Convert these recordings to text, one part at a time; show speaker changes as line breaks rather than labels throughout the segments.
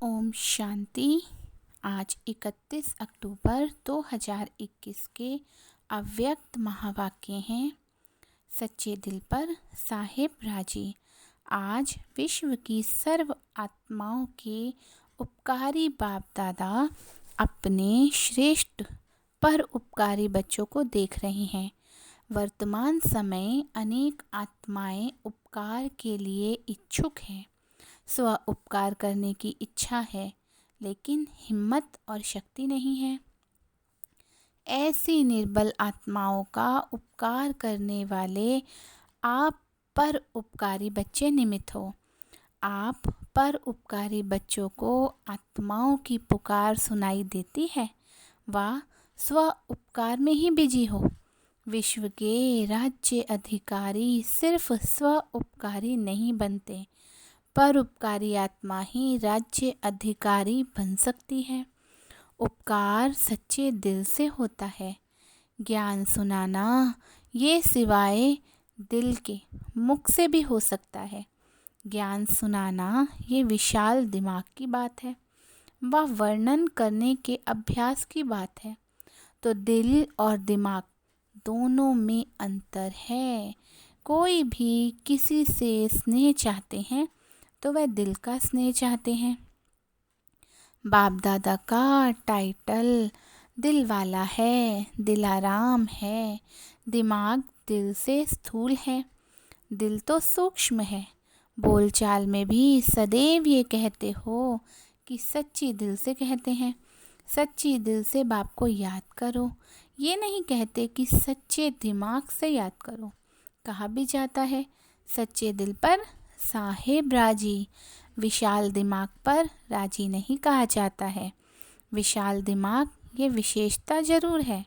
ओम शांति। आज 31 अक्टूबर 2021 के अव्यक्त महावाक्य हैं। सच्चे दिल पर साहेब राजी। आज विश्व की सर्व आत्माओं के उपकारी बाप दादा अपने श्रेष्ठ पर उपकारी बच्चों को देख रहे हैं। वर्तमान समय अनेक आत्माएं उपकार के लिए इच्छुक हैं। स्व उपकार करने की इच्छा है, लेकिन हिम्मत और शक्ति नहीं है। ऐसी निर्बल आत्माओं का उपकार करने वाले आप पर उपकारी बच्चे निमित्त हो। आप पर उपकारी बच्चों को आत्माओं की पुकार सुनाई देती है, वह स्व उपकार में ही बिजी हो। विश्व के राज्य अधिकारी सिर्फ स्व उपकारी नहीं बनते, परोपकारी आत्मा ही राज्य अधिकारी बन सकती है। उपकार सच्चे दिल से होता है। ज्ञान सुनाना ये सिवाय दिल के मुख से भी हो सकता है। ज्ञान सुनाना ये विशाल दिमाग की बात है, वह वर्णन करने के अभ्यास की बात है। तो दिल और दिमाग दोनों में अंतर है। कोई भी किसी से स्नेह चाहते हैं तो वह दिल का स्नेह चाहते हैं। बाप दादा का टाइटल दिल वाला है, दिलाराम है। दिमाग दिल से स्थूल है, दिल तो सूक्ष्म है। बोलचाल में भी सदैव ये कहते हो कि सच्ची दिल से कहते हैं, सच्ची दिल से बाप को याद करो। ये नहीं कहते कि सच्चे दिमाग से याद करो। कहा भी जाता है सच्चे दिल पर साहेब राजी। विशाल दिमाग पर राजी नहीं कहा जाता है। विशाल दिमाग ये विशेषता जरूर है।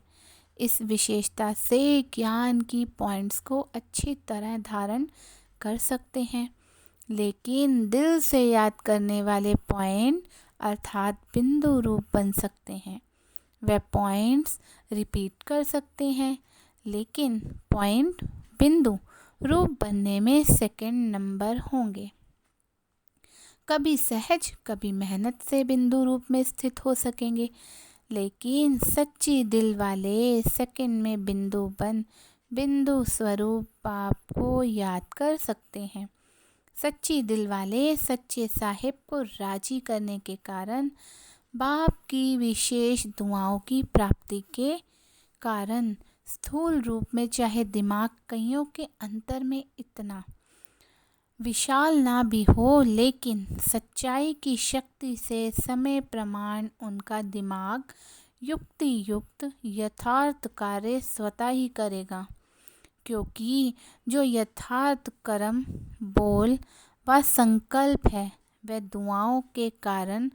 इस विशेषता से ज्ञान की पॉइंट्स को अच्छी तरह धारण कर सकते हैं, लेकिन दिल से याद करने वाले पॉइंट अर्थात बिंदु रूप बन सकते हैं। वे पॉइंट्स रिपीट कर सकते हैं, लेकिन पॉइंट बिंदु रूप बनने में सेकंड नंबर होंगे। कभी सहज कभी मेहनत से बिंदु रूप में स्थित हो सकेंगे, लेकिन सच्ची दिल वाले सेकंड में बिंदु बन बिंदु स्वरूप बाप को याद कर सकते हैं। सच्ची दिल वाले सच्चे साहिब को राजी करने के कारण बाप की विशेष दुआओं की प्राप्ति के कारण स्थूल रूप में चाहे दिमाग कईयों के अंतर में इतना विशाल ना भी हो, लेकिन सच्चाई की शक्ति से समय प्रमाण उनका दिमाग युक्ति युक्त यथार्थ कार्य स्वतः ही करेगा, क्योंकि जो यथार्थ कर्म बोल व संकल्प है वह दुआओं के कारण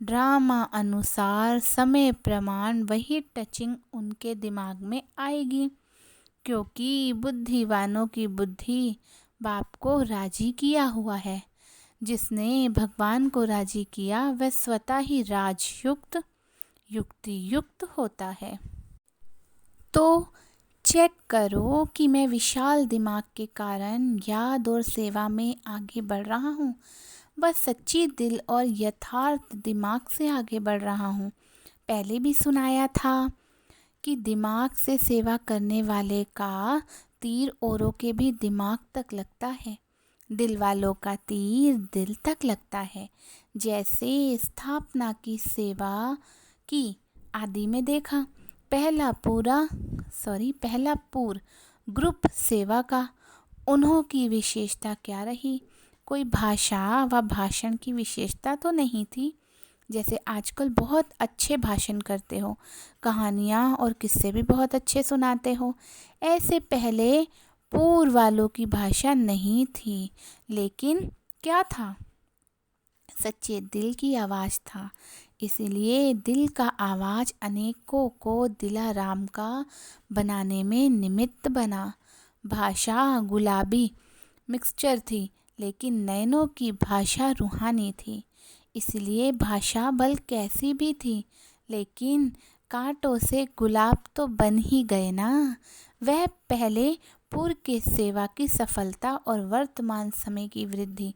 ड्रामा अनुसार समय प्रमाण वही टचिंग उनके दिमाग में आएगी, क्योंकि बुद्धिवानों की बुद्धि बाप को राजी किया हुआ है। जिसने भगवान को राजी किया वह स्वतः ही राजयुक्त युक्ति युक्त होता है। तो चेक करो कि मैं विशाल दिमाग के कारण याद और सेवा में आगे बढ़ रहा हूँ, बस सच्ची दिल और यथार्थ दिमाग से आगे बढ़ रहा हूँ। पहले भी सुनाया था कि दिमाग से सेवा करने वाले का तीर औरों के भी दिमाग तक लगता है। दिल वालों का तीर दिल तक लगता है। जैसे स्थापना की सेवा की आदि में देखा, पहला पूर ग्रुप सेवा का उन्हों की विशेषता क्या रही? कोई भाषा व भाषण की विशेषता तो नहीं थी। जैसे आजकल बहुत अच्छे भाषण करते हो, कहानियाँ और किस्से भी बहुत अच्छे सुनाते हो, ऐसे पहले पूर्व वालों की भाषा नहीं थी। लेकिन क्या था? सच्चे दिल की आवाज़ था। इसीलिए दिल का आवाज़ अनेकों को दिलाराम का बनाने में निमित्त बना। भाषा गुलाबी मिक्सचर थी, लेकिन नैनों की भाषा रूहानी थी। इसलिए भाषा बल कैसी भी थी, लेकिन कांटों से गुलाब तो बन ही गए ना। वह पहले पूर्व के सेवा की सफलता और वर्तमान समय की वृद्धि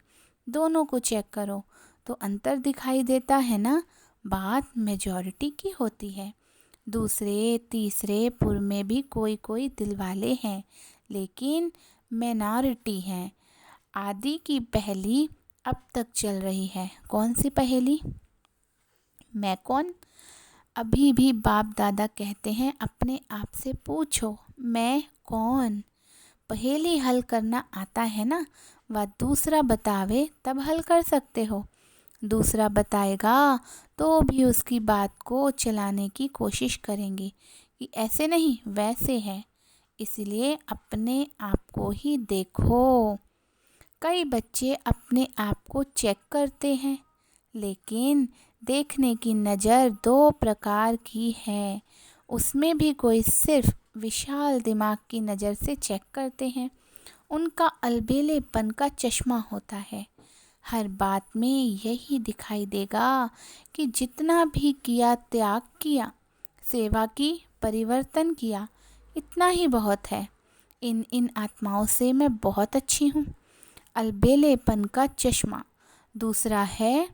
दोनों को चेक करो तो अंतर दिखाई देता है ना। बात मेजॉरिटी की होती है। दूसरे तीसरे पुर में भी कोई कोई दिलवाले हैं, लेकिन मिनॉरिटी हैं। आदि की पहेली अब तक चल रही है। कौन सी पहेली? मैं कौन? अभी भी बाप दादा कहते हैं अपने आप से पूछो, मैं कौन? पहेली हल करना आता है ना, वह दूसरा बतावे तब हल कर सकते हो। दूसरा बताएगा तो भी उसकी बात को चलाने की कोशिश करेंगे कि ऐसे नहीं वैसे है। इसलिए अपने आप को ही देखो। कई बच्चे अपने आप को चेक करते हैं, लेकिन देखने की नज़र दो प्रकार की है। उसमें भी कोई सिर्फ विशाल दिमाग की नज़र से चेक करते हैं। उनका अलबेलेपन का चश्मा होता है। हर बात में यही दिखाई देगा कि जितना भी किया, त्याग किया, सेवा की, परिवर्तन किया, इतना ही बहुत है। इन आत्माओं से मैं बहुत अच्छी हूँ। अलबेलेपन का चश्मा। दूसरा है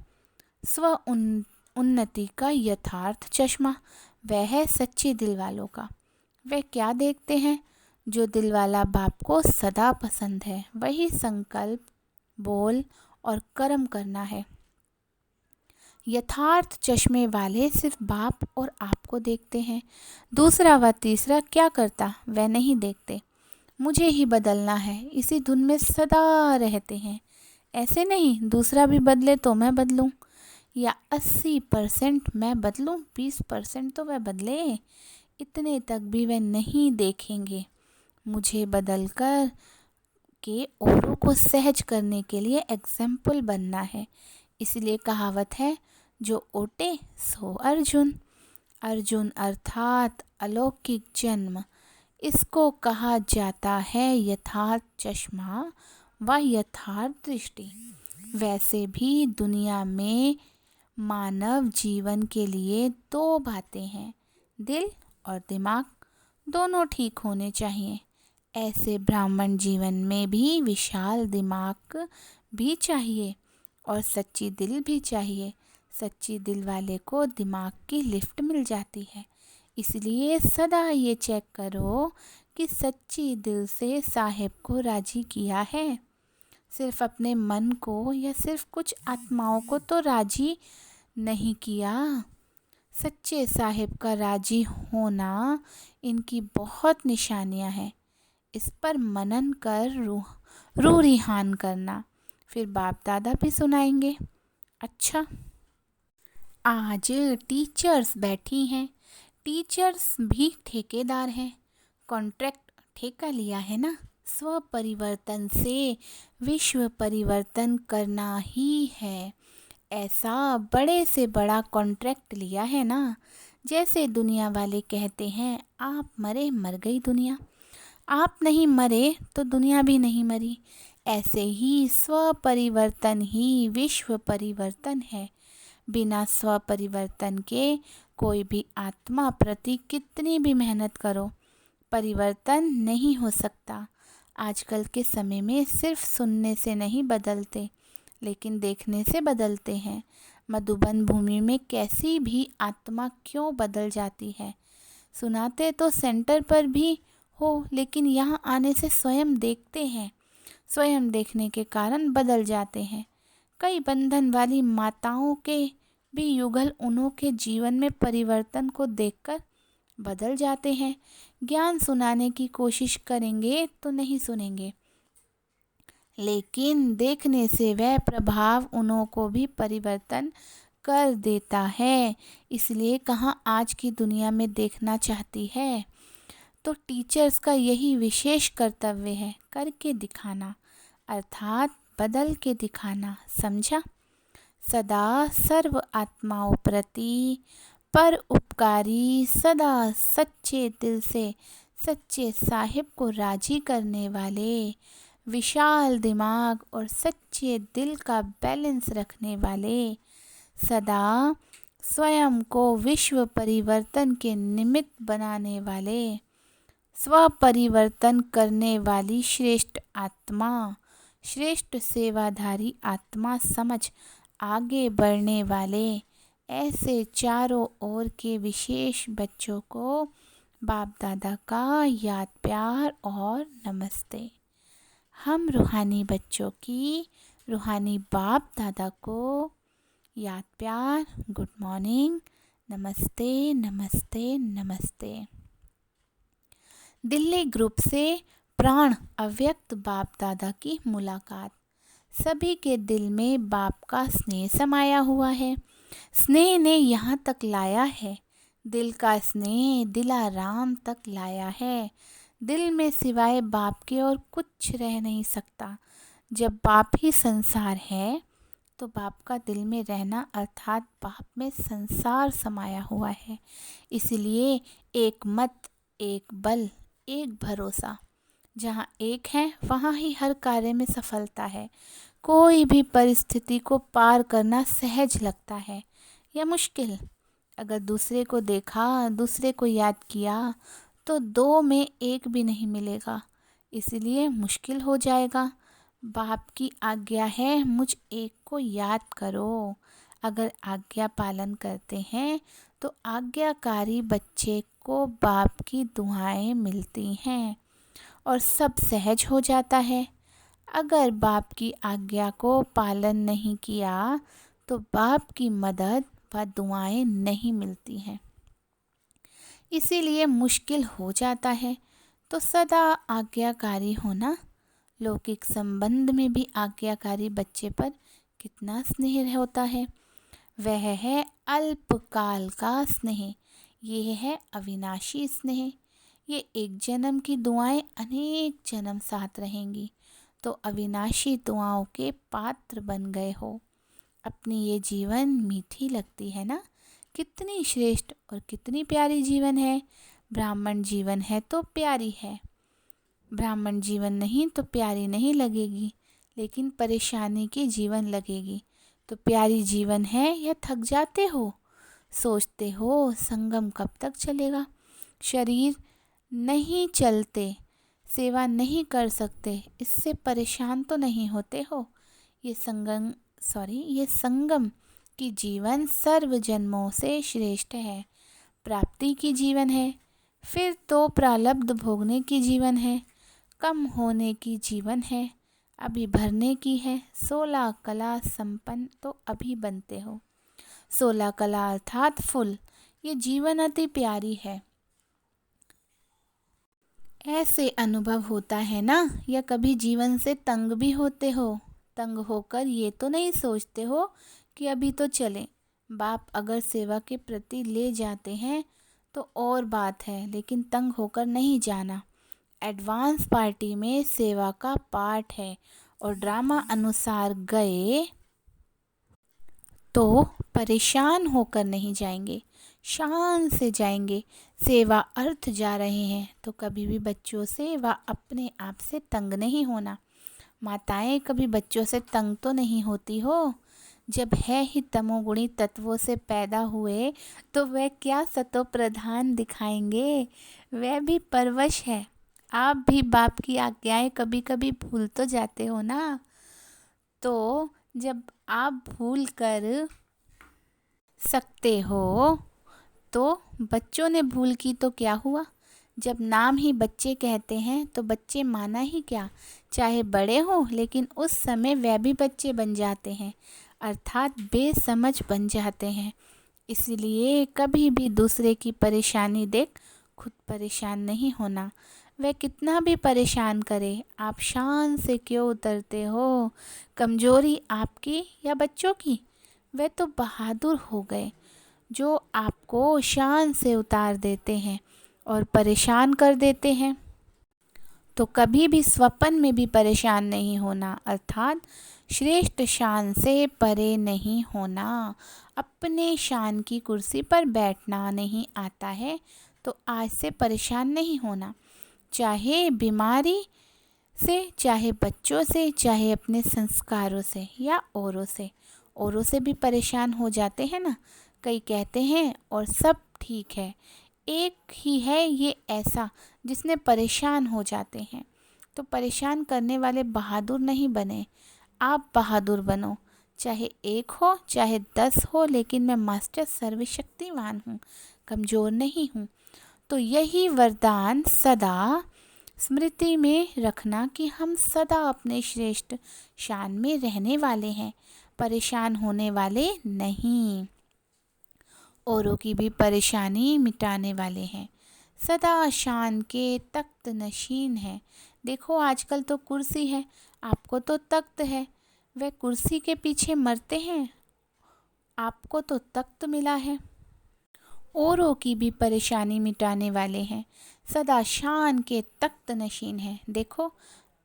उन्नति का यथार्थ चश्मा। वह है सच्चे दिल वालों का। वे क्या देखते हैं? जो दिल वाला बाप को सदा पसंद है, वही संकल्प, बोल और कर्म करना है। यथार्थ चश्मे वाले सिर्फ बाप और आप को देखते हैं। दूसरा व तीसरा क्या करता वह नहीं देखते। मुझे ही बदलना है, इसी धुन में सदा रहते हैं। ऐसे नहीं दूसरा भी बदले तो मैं बदलूं, या 80% मैं बदलूं, 20% तो वह बदले, इतने तक भी वह नहीं देखेंगे। मुझे बदलकर के औरों को सहज करने के लिए एग्जाम्पल बनना है। इसलिए कहावत है, जो ओटे सो अर्जुन। अर्जुन अर्थात अलौकिक जन्म। इसको कहा जाता है यथार्थ चश्मा व यथार्थ दृष्टि। वैसे भी दुनिया में मानव जीवन के लिए दो बातें हैं, दिल और दिमाग। दोनों ठीक होने चाहिए। ऐसे ब्राह्मण जीवन में भी विशाल दिमाग भी चाहिए और सच्ची दिल भी चाहिए। सच्ची दिल वाले को दिमाग की लिफ्ट मिल जाती है। इसलिए सदा ये चेक करो कि सच्ची दिल से साहिब को राजी किया है। सिर्फ अपने मन को या सिर्फ कुछ आत्माओं को तो राजी नहीं किया। सच्चे साहिब का राजी होना इनकी बहुत निशानियां हैं। इस पर मनन कर रूह रिहान करना। फिर बाप दादा भी सुनाएंगे। अच्छा, आज टीचर्स बैठी हैं। टीचर्स भी ठेकेदार हैं। कॉन्ट्रैक्ट ठेका लिया है ना। स्व परिवर्तन से विश्व परिवर्तन करना ही है। ऐसा बड़े से बड़ा कॉन्ट्रैक्ट लिया है ना। जैसे दुनिया वाले कहते हैं, आप मरे मर गई दुनिया, आप नहीं मरे तो दुनिया भी नहीं मरी। ऐसे ही स्व परिवर्तन ही विश्व परिवर्तन है। बिना स्व परिवर्तन के कोई भी आत्मा प्रति कितनी भी मेहनत करो, परिवर्तन नहीं हो सकता। आजकल के समय में सिर्फ सुनने से नहीं बदलते, लेकिन देखने से बदलते हैं। मधुबन भूमि में कैसी भी आत्मा क्यों बदल जाती है। सुनाते तो सेंटर पर भी हो, लेकिन यहाँ आने से स्वयं देखते हैं। स्वयं देखने के कारण बदल जाते हैं। कई बंधन वाली माताओं के भी युगल उन्हों के जीवन में परिवर्तन को देखकर बदल जाते हैं। ज्ञान सुनाने की कोशिश करेंगे तो नहीं सुनेंगे, लेकिन देखने से वह प्रभाव उन्हों को भी परिवर्तन कर देता है। इसलिए कहाँ आज की दुनिया में देखना चाहती है। तो टीचर्स का यही विशेष कर्तव्य है, करके दिखाना, अर्थात बदल के दिखाना। समझा? सदा सर्व आत्माओं प्रति पर उपकारी, सदा सच्चे दिल से सच्चे साहिब को राजी करने वाले, विशाल दिमाग और सच्चे दिल का बैलेंस रखने वाले, सदा स्वयं को विश्व परिवर्तन के निमित्त बनाने वाले, स्व परिवर्तन करने वाली श्रेष्ठ आत्मा, श्रेष्ठ सेवाधारी आत्मा समझ आगे बढ़ने वाले ऐसे चारों ओर के विशेष बच्चों को बाप दादा का याद प्यार और नमस्ते। हम रूहानी बच्चों की रूहानी बाप दादा को याद प्यार, गुड मॉर्निंग, नमस्ते नमस्ते नमस्ते। दिल्ली ग्रुप से प्राण अव्यक्त बाप दादा की मुलाकात। सभी के दिल में बाप का स्नेह समाया हुआ है। स्नेह ने यहाँ तक लाया है। दिल का स्नेह दिलाराम तक लाया है। दिल में सिवाय बाप के और कुछ रह नहीं सकता। जब बाप ही संसार है तो बाप का दिल में रहना अर्थात बाप में संसार समाया हुआ है। इसलिए एक मत, एक बल, एक भरोसा। जहाँ एक है वहाँ ही हर कार्य में सफलता है। कोई भी परिस्थिति को पार करना सहज लगता है या मुश्किल। अगर दूसरे को देखा, दूसरे को याद किया तो दो में एक भी नहीं मिलेगा, इसलिए मुश्किल हो जाएगा। बाप की आज्ञा है मुझ एक को याद करो। अगर आज्ञा पालन करते हैं तो आज्ञाकारी बच्चे को बाप की दुआएं मिलती हैं और सब सहज हो जाता है। अगर बाप की आज्ञा को पालन नहीं किया तो बाप की मदद व दुआएं नहीं मिलती हैं, इसीलिए मुश्किल हो जाता है। तो सदा आज्ञाकारी होना। लौकिक संबंध में भी आज्ञाकारी बच्चे पर कितना स्नेह होता है। वह है अल्पकाल का स्नेह, ये है अविनाशी स्नेह। ये एक जन्म की दुआएं अनेक जन्म साथ रहेंगी। तो अविनाशी दुआओं के पात्र बन गए हो। अपनी ये जीवन मीठी लगती है ना। कितनी श्रेष्ठ और कितनी प्यारी जीवन है। ब्राह्मण जीवन है तो प्यारी है। ब्राह्मण जीवन नहीं तो प्यारी नहीं लगेगी, लेकिन परेशानी की जीवन लगेगी। तो प्यारी जीवन है या थक जाते हो, सोचते हो संगम कब तक चलेगा। शरीर नहीं चलते, सेवा नहीं कर सकते, इससे परेशान तो नहीं होते हो। ये संगम की जीवन सर्व जन्मों से श्रेष्ठ है। प्राप्ति की जीवन है, फिर तो प्रारब्ध भोगने की जीवन है। कम होने की जीवन है, अभी भरने की है। 16 कला संपन्न तो अभी बनते हो। 16 कला अर्थात फुल। ये जीवन अति प्यारी है। ऐसे अनुभव होता है ना। या कभी जीवन से तंग भी होते हो। तंग होकर ये तो नहीं सोचते हो कि अभी तो चलें। बाप अगर सेवा के प्रति ले जाते हैं तो और बात है, लेकिन तंग होकर नहीं जाना। एडवांस पार्टी में सेवा का पार्ट है और ड्रामा अनुसार गए तो परेशान होकर नहीं जाएंगे, शान से जाएंगे। सेवा अर्थ जा रहे हैं तो कभी भी बच्चों से व अपने आप से तंग नहीं होना। माताएं कभी बच्चों से तंग तो नहीं होती हो। जब है ही तमोगुणी तत्वों से पैदा हुए तो वह क्या सतो प्रधान दिखाएंगे। वह भी परवश है। आप भी बाप की आज्ञाएं कभी कभी भूल तो जाते हो ना। तो जब आप भूल कर सकते हो तो बच्चों ने भूल की तो क्या हुआ। जब नाम ही बच्चे कहते हैं तो बच्चे माना ही क्या, चाहे बड़े हों, लेकिन उस समय वह भी बच्चे बन जाते हैं, अर्थात बेसमझ बन जाते हैं। इसलिए कभी भी दूसरे की परेशानी देख खुद परेशान नहीं होना। वह कितना भी परेशान करे, आप शान से क्यों उतरते हो। कमजोरी आपकी या बच्चों की। वह तो बहादुर हो गए जो आपको शान से उतार देते हैं और परेशान कर देते हैं। तो कभी भी स्वप्न में भी परेशान नहीं होना, अर्थात श्रेष्ठ शान से परे नहीं होना। अपने शान की कुर्सी पर बैठना नहीं आता है तो आज से परेशान नहीं होना। चाहे बीमारी से, चाहे बच्चों से, चाहे अपने संस्कारों से या औरों से भी परेशान हो जाते हैं ना। कई कहते हैं और सब ठीक है, एक ही है ये ऐसा जिसने परेशान हो जाते हैं। तो परेशान करने वाले बहादुर नहीं बने, आप बहादुर बनो। चाहे 1 हो चाहे 10 हो, लेकिन मैं मास्टर सर्वशक्तिमान हूँ, कमज़ोर नहीं हूँ। तो यही वरदान सदा स्मृति में रखना कि हम सदा अपने श्रेष्ठ शान में रहने वाले हैं, परेशान होने वाले नहीं, औरों की भी परेशानी मिटाने वाले हैं, सदा शान के तख्त नशीन हैं। देखो आजकल तो कुर्सी है, आपको तो तख्त है, वह कुर्सी के पीछे मरते हैं, आपको तो तख्त मिला है। औरों की भी परेशानी मिटाने वाले हैं, सदा शान के तख्त नशीन हैं। देखो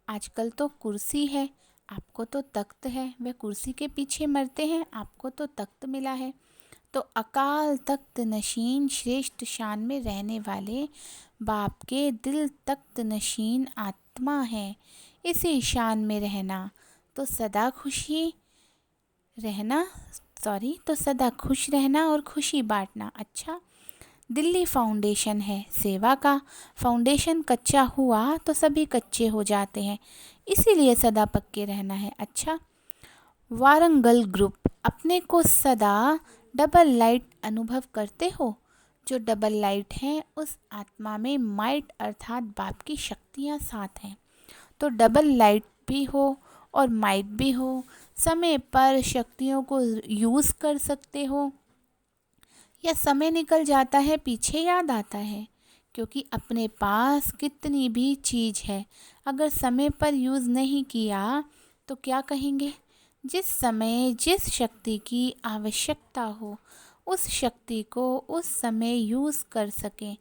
आजकल तो कुर्सी है, आपको तो तख्त है, वह कुर्सी के पीछे मरते हैं, आपको तो तख्त मिला है। तो अकाल तख्त नशीन श्रेष्ठ शान में रहने वाले बाप के दिल तख्त नशीन आत्मा है। इसी शान में रहना तो सदा सदा खुश रहना और खुशी बांटना। अच्छा, दिल्ली फाउंडेशन है सेवा का, फाउंडेशन कच्चा हुआ तो सभी कच्चे हो जाते हैं, इसीलिए सदा पक्के रहना है। अच्छा, वारंगल ग्रुप, अपने को सदा डबल लाइट अनुभव करते हो। जो डबल लाइट है उस आत्मा में माइट अर्थात बाप की शक्तियाँ साथ हैं। तो डबल लाइट भी हो और माइट भी हो, समय पर शक्तियों को यूज़ कर सकते हो, या समय निकल जाता है पीछे याद आता है। क्योंकि अपने पास कितनी भी चीज़ है, अगर समय पर यूज़ नहीं किया तो क्या कहेंगे। जिस समय जिस शक्ति की आवश्यकता हो उस शक्ति को उस समय यूज़ कर सकें,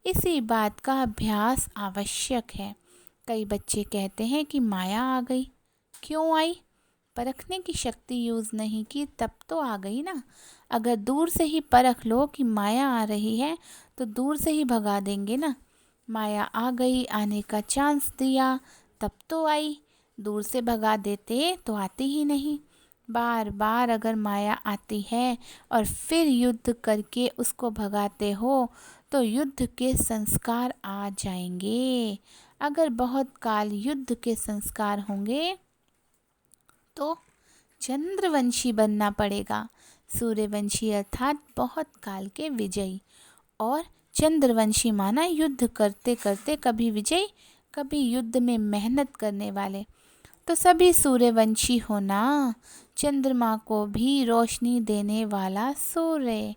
इसी बात का अभ्यास आवश्यक है। कई बच्चे कहते हैं कि माया आ गई, क्यों आई? परखने की शक्ति यूज़ नहीं की तब तो आ गई ना। अगर दूर से ही परख लो कि माया आ रही है तो दूर से ही भगा देंगे ना। माया आ गई, आने का चांस दिया तब तो आई, दूर से भगा देते तो आती ही नहीं। बार बार अगर माया आती है और फिर युद्ध करके उसको भगाते हो तो युद्ध के संस्कार आ जाएंगे। अगर बहुत काल युद्ध के संस्कार होंगे तो चंद्रवंशी बनना पड़ेगा। सूर्यवंशी अर्थात बहुत काल के विजयी, और चंद्रवंशी माना युद्ध करते करते कभी विजयी कभी युद्ध में मेहनत करने वाले। तो सभी सूर्यवंशी होना, चंद्रमा को भी रोशनी देने वाला सूर्य,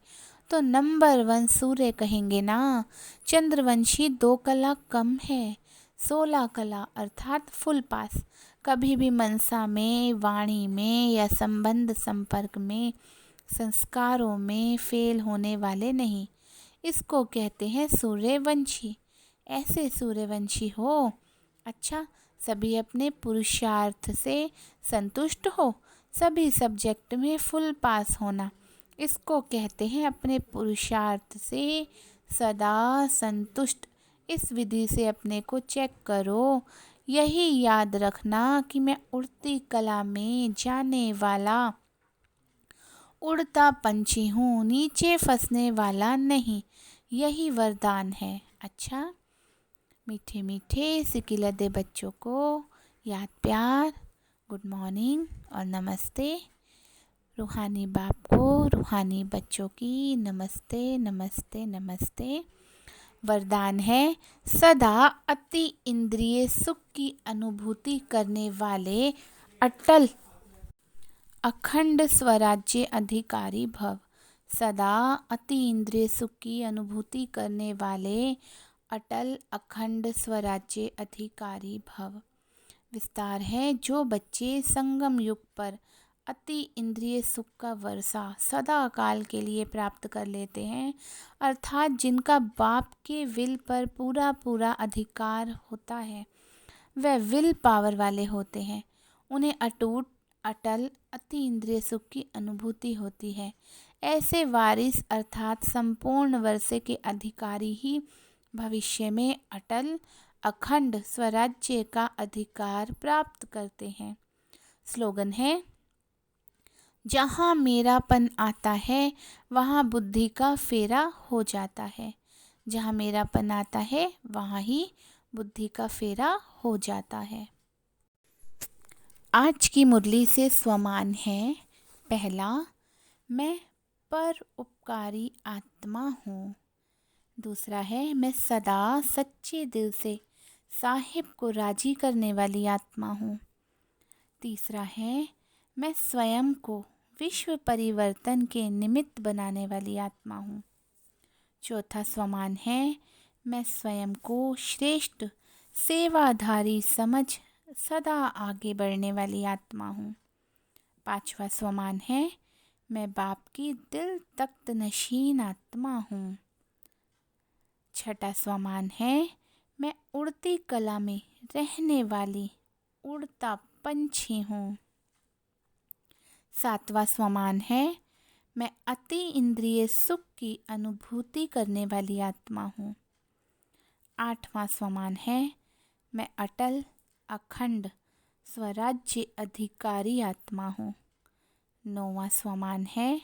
तो नंबर 1 सूर्य कहेंगे ना। चंद्रवंशी 2 कला कम है, 16 कला अर्थात फुल पास। कभी भी मनसा में, वाणी में या संबंध संपर्क में, संस्कारों में फेल होने वाले नहीं, इसको कहते हैं सूर्यवंशी। ऐसे सूर्यवंशी हो। अच्छा, सभी अपने पुरुषार्थ से संतुष्ट हो, सभी सब्जेक्ट में फुल पास होना, इसको कहते हैं अपने पुरुषार्थ से सदा संतुष्ट। इस विधि से अपने को चेक करो। यही याद रखना कि मैं उड़ती कला में जाने वाला उड़ता पंछी हूँ, नीचे फंसने वाला नहीं, यही वरदान है। अच्छा, मीठे मीठे सिकिलदे बच्चों को याद प्यार, गुड मॉर्निंग और नमस्ते। रूहानी बाप को रूहानी बच्चों की नमस्ते नमस्ते नमस्ते। वरदान है, सदा अति इंद्रिय सुख की अनुभूति करने वाले अटल अखंड स्वराज्य अधिकारी भव। सदा अति इंद्रिय सुख की अनुभूति करने वाले अटल अखंड स्वराज्य अधिकारी भव। विस्तार है, जो बच्चे संगम युग पर अति इंद्रिय सुख का वर्षा सदा काल के लिए प्राप्त कर लेते हैं, अर्थात जिनका बाप के विल पर पूरा पूरा अधिकार होता है, वह विल पावर वाले होते हैं, उन्हें अटूट अटल अति इंद्रिय सुख की अनुभूति होती है। ऐसे वारिस अर्थात संपूर्ण वर्षे के अधिकारी ही भविष्य में अटल अखंड स्वराज्य का अधिकार प्राप्त करते हैं। स्लोगन है, जहाँ मेरापन आता है वहाँ बुद्धि का फेरा हो जाता है। जहाँ मेरापन आता है वहाँ ही बुद्धि का फेरा हो जाता है। आज की मुरली से स्वमान है, पहला, मैं परोपकारी आत्मा हूँ। दूसरा है, मैं सदा सच्चे दिल से साहिब को राजी करने वाली आत्मा हूँ। तीसरा है, मैं स्वयं को विश्व परिवर्तन के निमित्त बनाने वाली आत्मा हूँ। चौथा स्वमान है, मैं स्वयं को श्रेष्ठ सेवाधारी समझ सदा आगे बढ़ने वाली आत्मा हूँ। पांचवा स्वमान है, मैं बाप की दिल तख्त नशीन आत्मा हूँ। छठा स्वमान है, मैं उड़ती कला में रहने वाली उड़ता पंछी हूँ। सातवां स्वमान है, मैं अति इंद्रिय सुख की अनुभूति करने वाली आत्मा हूँ। आठवां स्वमान है, मैं अटल अखंड स्वराज्य अधिकारी आत्मा हूँ। नौवां स्वमान है,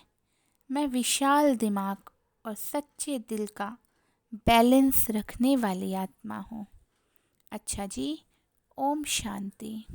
मैं विशाल दिमाग और सच्चे दिल का बैलेंस रखने वाली आत्मा हूँ। अच्छा जी, ओम शांति।